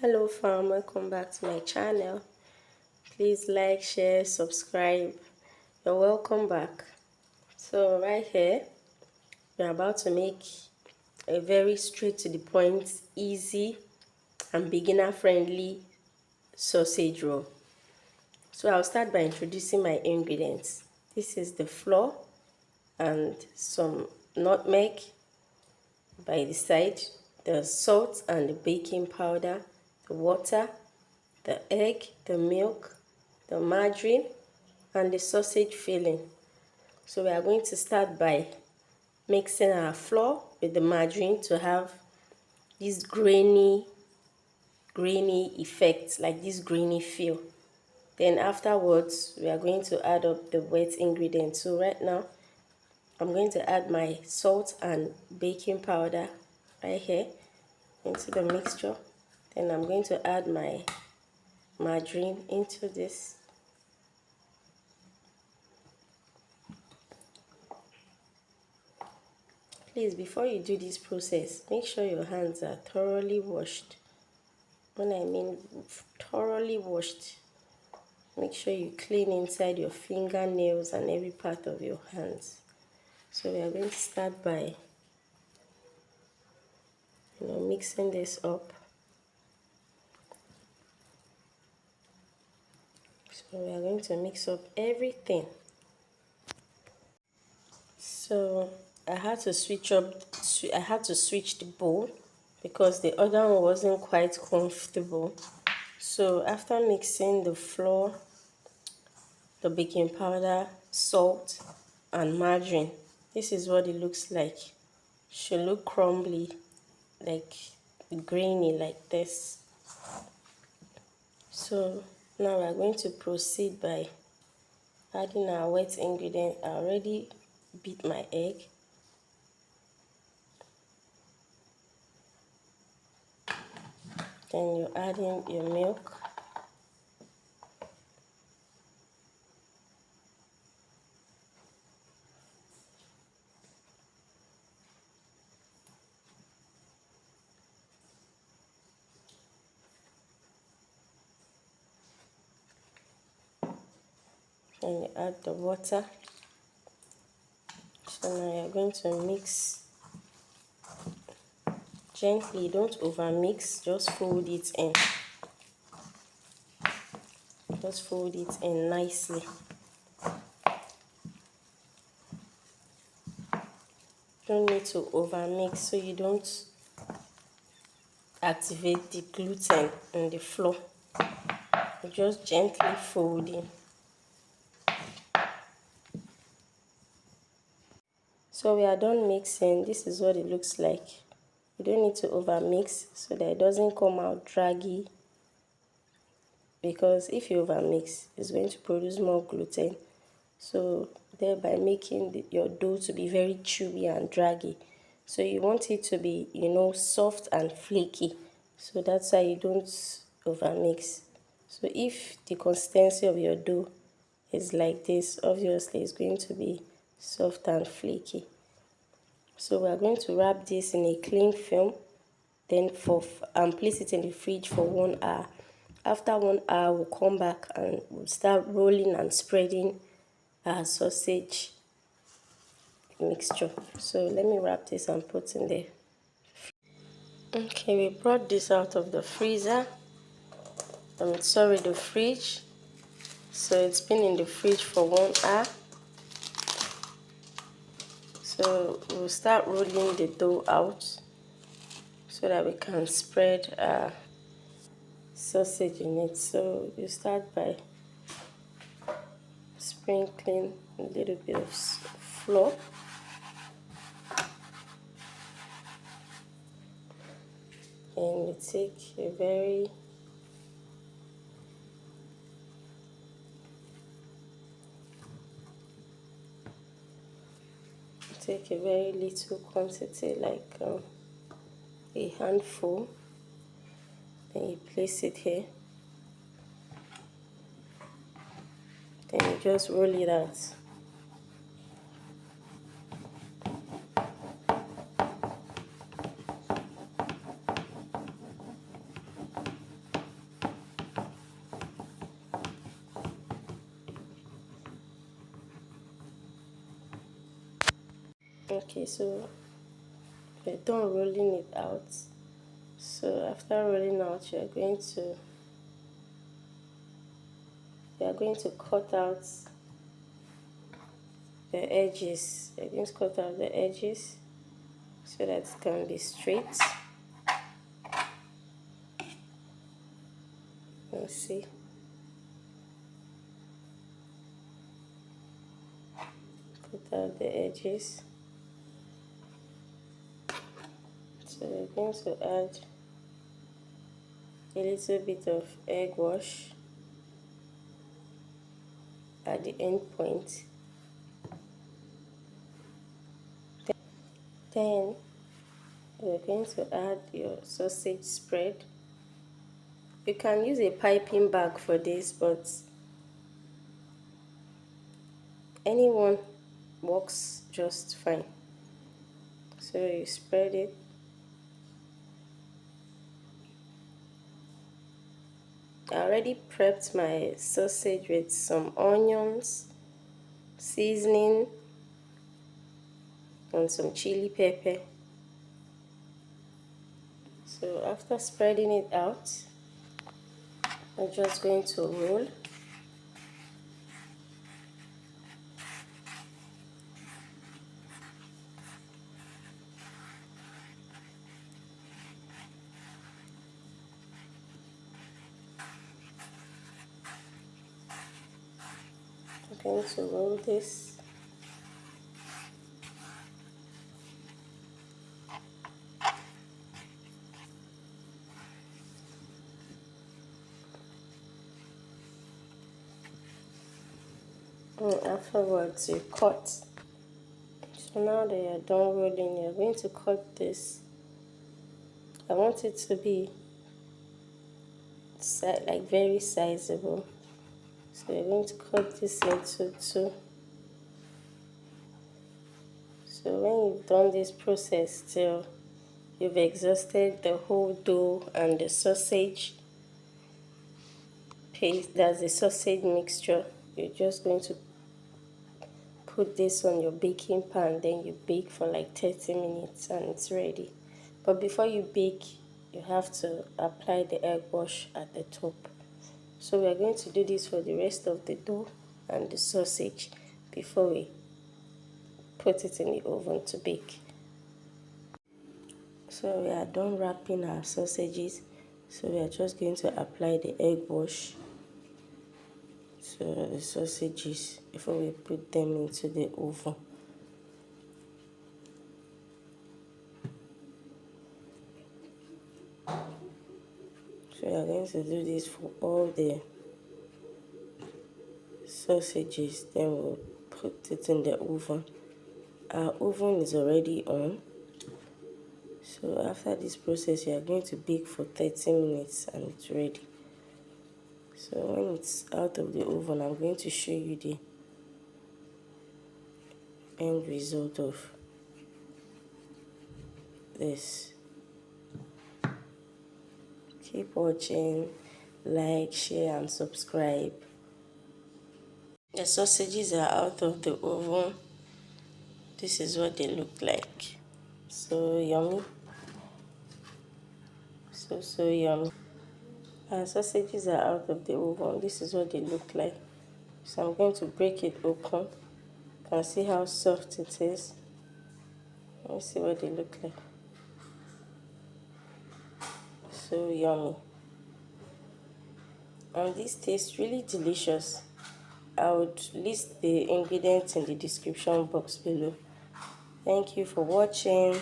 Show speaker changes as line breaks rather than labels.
Hello fam, welcome back to my channel. Please like, share, subscribe. You're welcome back. So right here we're about to make a very straight to the point, easy and beginner friendly sausage roll. So I'll start by introducing my ingredients. This is the flour and some nutmeg by the side, the salt and the baking powder, the water, the egg, the milk, the margarine, and the sausage filling. So we are going to start by mixing our flour with the margarine to have this grainy effect, like this grainy feel. Then afterwards, we are going to add up the wet ingredients. So right now, I'm going to add my salt and baking powder right here into the mixture. Then I'm going to add my margarine into this. Please, before you do this process, make sure your hands are thoroughly washed. When I mean thoroughly washed, make sure you clean inside your fingernails and every part of your hands. So we are going to start by mixing this up. So we are going to mix up everything. So I had to switch the bowl because the other one wasn't quite comfortable. So after mixing the flour, the baking powder, salt and margarine, this is what it looks like. Should look crumbly, like grainy like this. So now we are going to proceed by adding our wet ingredient. I already beat my egg. Then you add in your milk. Then you add the water. So now you're going to mix gently. Don't over mix, just fold it in. Just fold it in nicely. Don't need to over mix so you don't activate the gluten in the flour. Just gently fold in. So we are done mixing. This is what it looks like. You don't need to over mix so that it doesn't come out draggy, because if you over mix, it's going to produce more gluten, so thereby making your dough to be very chewy and draggy. So you want it to be, soft and flaky. So that's why you don't over mix. So if the consistency of your dough is like this, obviously it's going to be soft and flaky. So we are going to wrap this in a cling film, then place it in the fridge for 1 hour. After 1 hour, we'll come back and we'll start rolling and spreading our sausage mixture. So let me wrap this and put in there. Okay, we brought this out of the freezer. The fridge. So it's been in the fridge for 1 hour. So we'll start rolling the dough out so that we can spread our sausage in it. So you start by sprinkling a little bit of flour. And you take a very little quantity, like a handful. Then you place it here. Then you just roll it out. Okay, so we're done rolling it out. So after rolling out, you are going to cut out the edges. You're going to cut out the edges so that it can be straight. Let's see. Cut out the edges. So we're going to add a little bit of egg wash at the end point. Then we're going to add your sausage spread. You can use a piping bag for this, but anyone works just fine. So you spread it. I already prepped my sausage with some onions, seasoning, and some chili pepper. So after spreading it out, I'm just going to roll. I'm going to roll this. And afterwards you cut. So now that you're done rolling, you're going to cut this. I want it to be like very sizable. So you're going to cut this into two. So when you've done this process till you've exhausted the whole dough and the sausage paste, that's the sausage mixture, you're just going to put this on your baking pan. Then you bake for like 30 minutes and it's ready. But before you bake, you have to apply the egg wash at the top. So we are going to do this for the rest of the dough and the sausage before we put it in the oven to bake. So we are done wrapping our sausages. So we are just going to apply the egg wash to the sausages before we put them into the oven. So we are going to do this for all the sausages, then we'll put it in the oven. Our oven is already on. So after this process, you are going to bake for 30 minutes and it's ready. So when it's out of the oven, I'm going to show you the end result of this. Keep watching, like, share and subscribe. The sausages are out of the oven. This is what they look like. So yummy. So yummy. Our sausages are out of the oven. This is what they look like. So I'm going to break it open. You can see how soft it is. Let me see what they look like. So yummy. And this tastes really delicious. I would list the ingredients in the description box below. Thank you for watching.